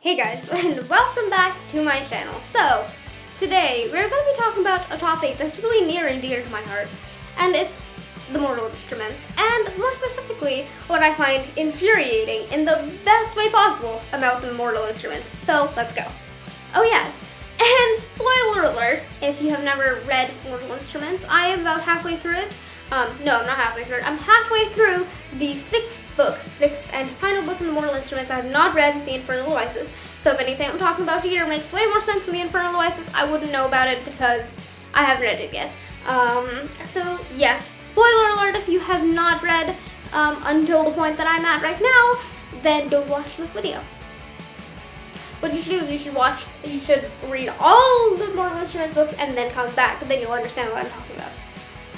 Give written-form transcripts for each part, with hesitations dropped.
Hey guys, and welcome back to my channel. So, today we're going to be talking about a topic that's really near and dear to my heart, and it's the mortal instruments, and more specifically, what I find infuriating in the best way possible about the mortal instruments. So, let's go. Oh yes, and spoiler alert, if you have never read Mortal Instruments, I am about halfway through it. No, I'm not halfway through it. I'm halfway through the sixth and final book in the Mortal Instruments. I have not read The Infernal Devices, so if anything I'm talking about here makes way more sense than The Infernal Devices, I wouldn't know about it because I haven't read it yet. So yes, spoiler alert, if you have not read until the point that I'm at right now, then don't watch this video. What you should do is you should read all the Mortal Instruments books and then come back, then you'll understand what I'm talking about.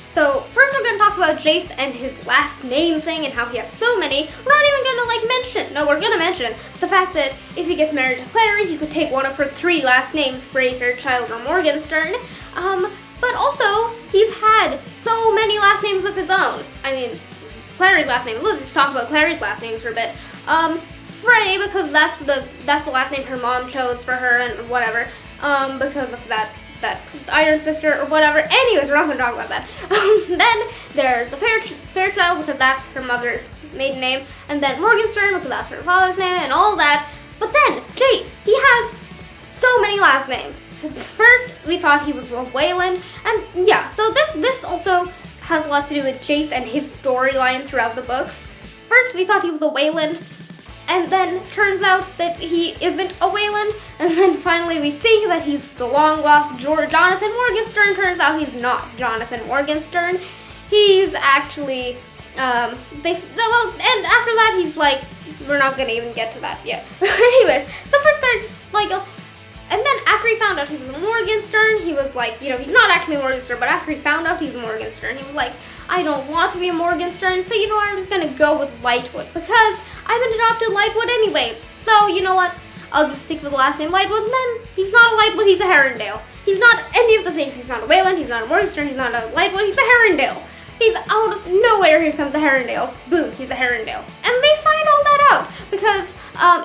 So first we're going to talk about Jace and his last name thing and how he has so many. We're not even going to we're going to mention the fact that if he gets married to Clary, he could take one of her 3 last names, Frey, Fairchild, or Morgenstern. But also, he's had so many last names of his own. I mean, Clary's last name, let's just talk about Clary's last names for a bit. Frey, because that's the last name her mom chose for her and whatever, because of that Iron Sister or whatever. Anyways, we're not going to talk about that. Then there's the Fairchild, because that's her mother's maiden name, and then Morgenstern, because that's her father's name, and all that. But then, Jace, he has so many last names. First, we thought he was Wayland, and yeah, so this also has a lot to do with Jace and his storyline throughout the books. First, we thought he was a Wayland, and then turns out that he isn't a Wayland, and then finally we think that he's the long-lost Jonathan Morgenstern. Turns out he's not Jonathan Morgenstern. He's actually, and after that he's like, we're not gonna even get to that yet. Anyways, so first they're just like, and then after he found out he was a Morgenstern, he was like, he's not actually a Morgenstern, but after he found out he's a Morgenstern, he was like, I don't want to be a Morgenstern, so you know what, I'm just gonna go with Lightwood, because I've been adopted Lightwood anyways, so you know what, I'll just stick with the last name Lightwood, and then he's not a Lightwood, he's a Herondale. He's not any of the things. He's not a Wayland, he's not a Morgenstern, he's not a Lightwood, he's a Herondale. He's out of nowhere, here comes a Herondale. Boom, he's a Herondale. And they find all that out, because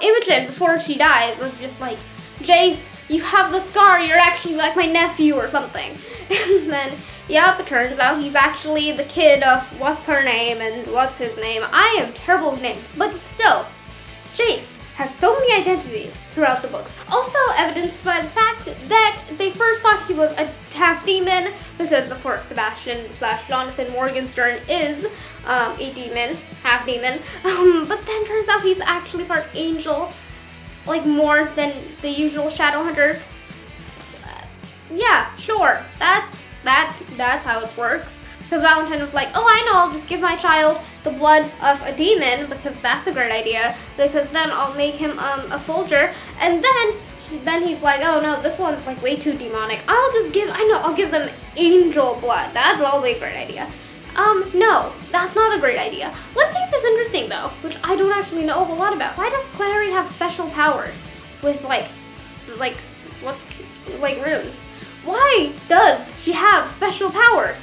Imogen, before she dies, was just like, Jace, you have the scar, you're actually like my nephew or something. And then, yep, it turns out he's actually the kid of what's her name and what's his name. I am terrible with names, but still, Jace has so many identities throughout the books. Also evidenced by the fact that they first thought he was a half-demon, because of course Sebastian/Jonathan Morgenstern is a demon, half-demon, but then turns out he's actually part angel, like more than the usual Shadowhunters. Yeah, sure, that's how it works. Because Valentine was like, oh, I know, I'll just give my child the blood of a demon, because that's a great idea, because then I'll make him a soldier. And then he's like, oh no, this one's like way too demonic. I'll give them angel blood. That's always a great idea. No, that's not a great idea. One thing that's interesting though, which I don't actually know a whole lot about, why does Clary have special powers with like runes? Why does she have special powers?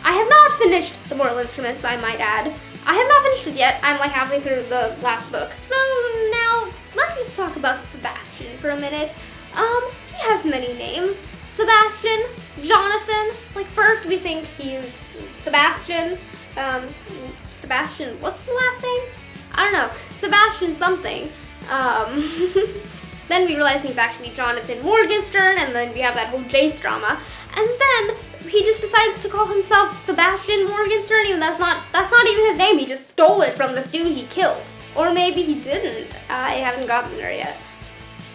I have not finished the Mortal Instruments, I might add. I have not finished it yet. I'm like halfway through the last book. So now, let's just talk about Sebastian for a minute. He has many names. Sebastian, Jonathan, like first we think he's Sebastian, Sebastian, what's the last name? I don't know, Sebastian something. Then we realize he's actually Jonathan Morgenstern, and then we have that whole Jace drama. And then he just decides to call himself Sebastian Morgenstern, even that's not even his name. He just stole it from this dude he killed. Or maybe he didn't. I haven't gotten there yet.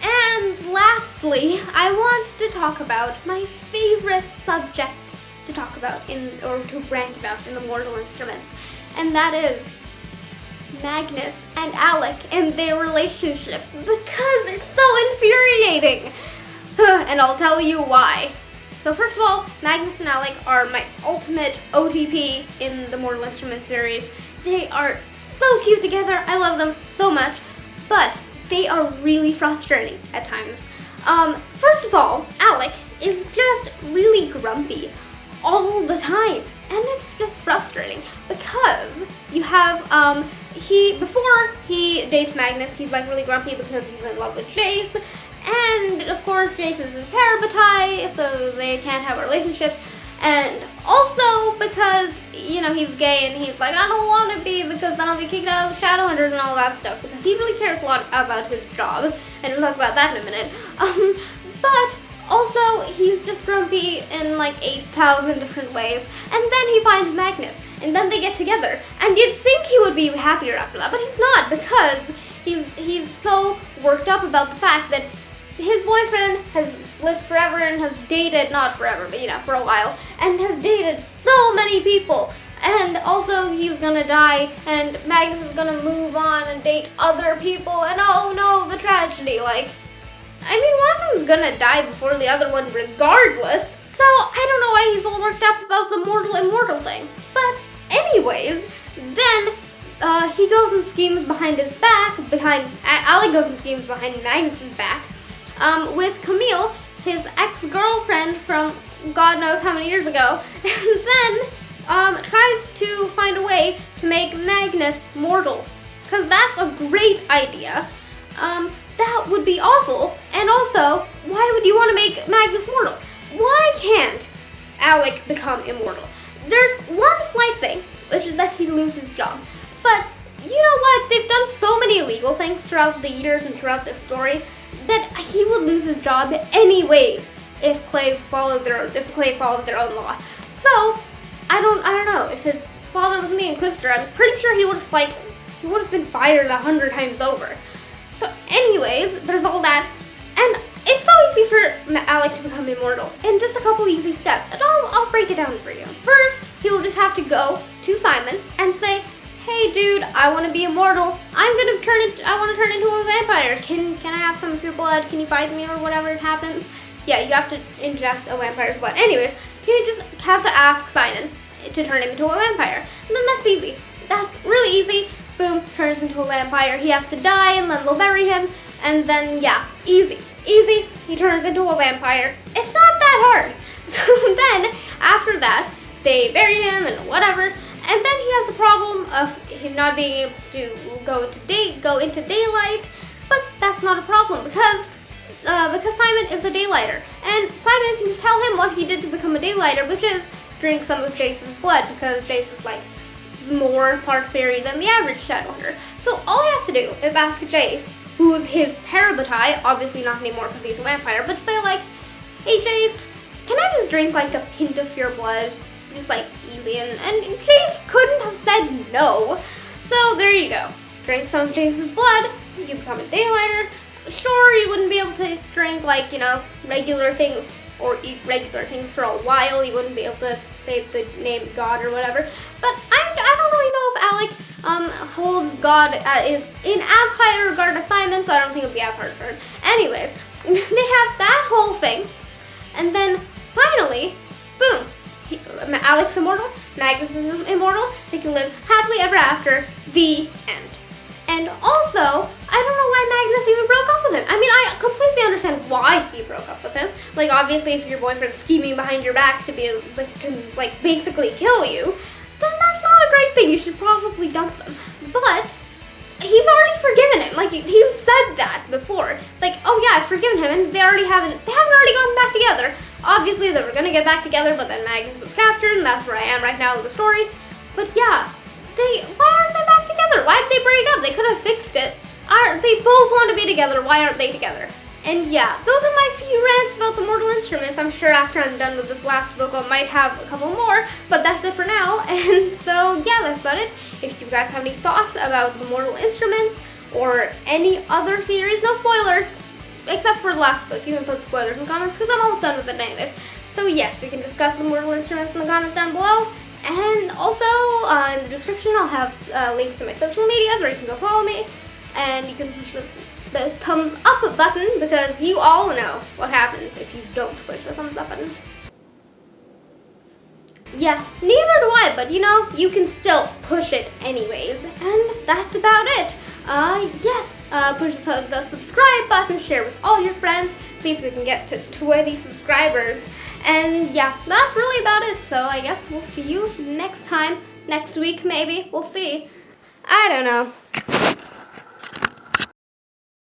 And lastly, I want to talk about my favorite subject to talk about to rant about in the Mortal Instruments. And that is Magnus and Alec and their relationship, because it's so infuriating. And I'll tell you why. So first of all, Magnus and Alec are my ultimate OTP in the Mortal Instruments series. They are so cute together, I love them so much, but they are really frustrating at times. First of all, Alec is just really grumpy all the time, and it's just frustrating because you have before he dates Magnus, he's like really grumpy because he's in love with Jace. And of course, Jace is his parabatai, so they can't have a relationship. And also because, you know, he's gay and he's like, I don't want to be because then I'll be kicked out of the Shadowhunters and all that stuff, because he really cares a lot about his job. And we'll talk about that in a minute. But also, he's just grumpy in like 8,000 different ways. And then he finds Magnus, and then they get together. And you'd think he would be happier after that, but he's not, because he's so worked up about the fact that his boyfriend has lived forever and has dated, not forever, but you know, for a while, and has dated so many people. And also he's gonna die, and Magnus is gonna move on and date other people, and oh no, the tragedy. Like, I mean, one of them's gonna die before the other one regardless, so I don't know why he's all worked up about the mortal-immortal thing. But anyways, then he goes and schemes behind his back, Alec goes and schemes behind Magnus's back, with Camille, his ex-girlfriend from God knows how many years ago, and then tries to find a way to make Magnus mortal, because that's a great idea. That would be awful, and also, why would you want to make Magnus mortal? Why can't Alec become immortal? There's one slight thing, which is that he'd lose his job, but you know what? They've done so many illegal things throughout the years and throughout this story that he would lose his job anyways if Clay followed their own law. So I don't know, if his father wasn't the Inquisitor, I'm pretty sure he would have been fired 100 times over. So anyways, there's all that, and it's so easy for Alec to become immortal in just a couple easy steps, and I'll break it down for you. First, he'll just have to go to Simon and say, hey dude, I want to be immortal. I want to turn into a vampire. Can I have some of your blood? Can you bite me or whatever it happens? Yeah, you have to ingest a vampire's blood. Anyways, he just has to ask Simon to turn him into a vampire. And then that's easy. That's really easy. Boom, turns into a vampire. He has to die and then they'll bury him. And then, yeah, easy. Easy, he turns into a vampire. It's not that hard. So then, after that, they bury him and whatever. And then he has a problem of him not being able to go into daylight. But that's not a problem because Simon is a daylighter. And Simon can just tell him what he did to become a daylighter, which is drink some of Jace's blood, because Jace is like more part fairy than the average Shadowhunter. So all he has to do is ask Jace, who's his parabatai, obviously not anymore because he's a vampire, but say like, hey Jace, can I just drink like a hint of your blood? Just like easy, and Jace couldn't have said no. So there you go. Drink some of Jace's blood, you become a daylighter. Sure, you wouldn't be able to drink like, you know, regular things or eat regular things for a while. You wouldn't be able to say the name God or whatever. But I don't really know if Alec holds God is in as high a regard as Simon, so I don't think it would be as hard for him. Anyways, they have that whole thing, and then finally, boom, Alec's immortal, Magnus is immortal, they can live happily ever after, the end. And also, I don't know why Magnus even broke up with him. I mean, I completely understand why he broke up with him. Like, obviously, if your boyfriend's scheming behind your back to be, like, basically kill you, then that's not a great thing. You should probably dump them. But he's already forgiven him. Like, he said that before. Like, oh yeah, I've forgiven him, and they haven't already gone back together. Obviously, they were gonna get back together, but then Magnus was captured, and that's where I am right now in the story. But yeah, why aren't they back together? Why did they break up? They could have fixed it. They both want to be together. Why aren't they together? And yeah, those are my few rants about the Mortal Instruments. I'm sure after I'm done with this last book, I might have a couple more, but that's it for now. And so yeah, that's about it. If you guys have any thoughts about the Mortal Instruments or any other series, no spoilers, except for the last book. You can put spoilers in the comments because I'm almost done with it anyways. So yes, we can discuss the Mortal Instruments in the comments down below. And also, in the description, I'll have links to my social medias where you can go follow me. And you can push the thumbs up button, because you all know what happens if you don't push the thumbs up button. Yeah, neither do I, but you know, you can still push it anyways. And that's about it. Yes, push the subscribe button, share with all your friends, see if we can get to 20 subscribers. And yeah, that's really about it. So I guess we'll see you next time, next week maybe, we'll see. I don't know.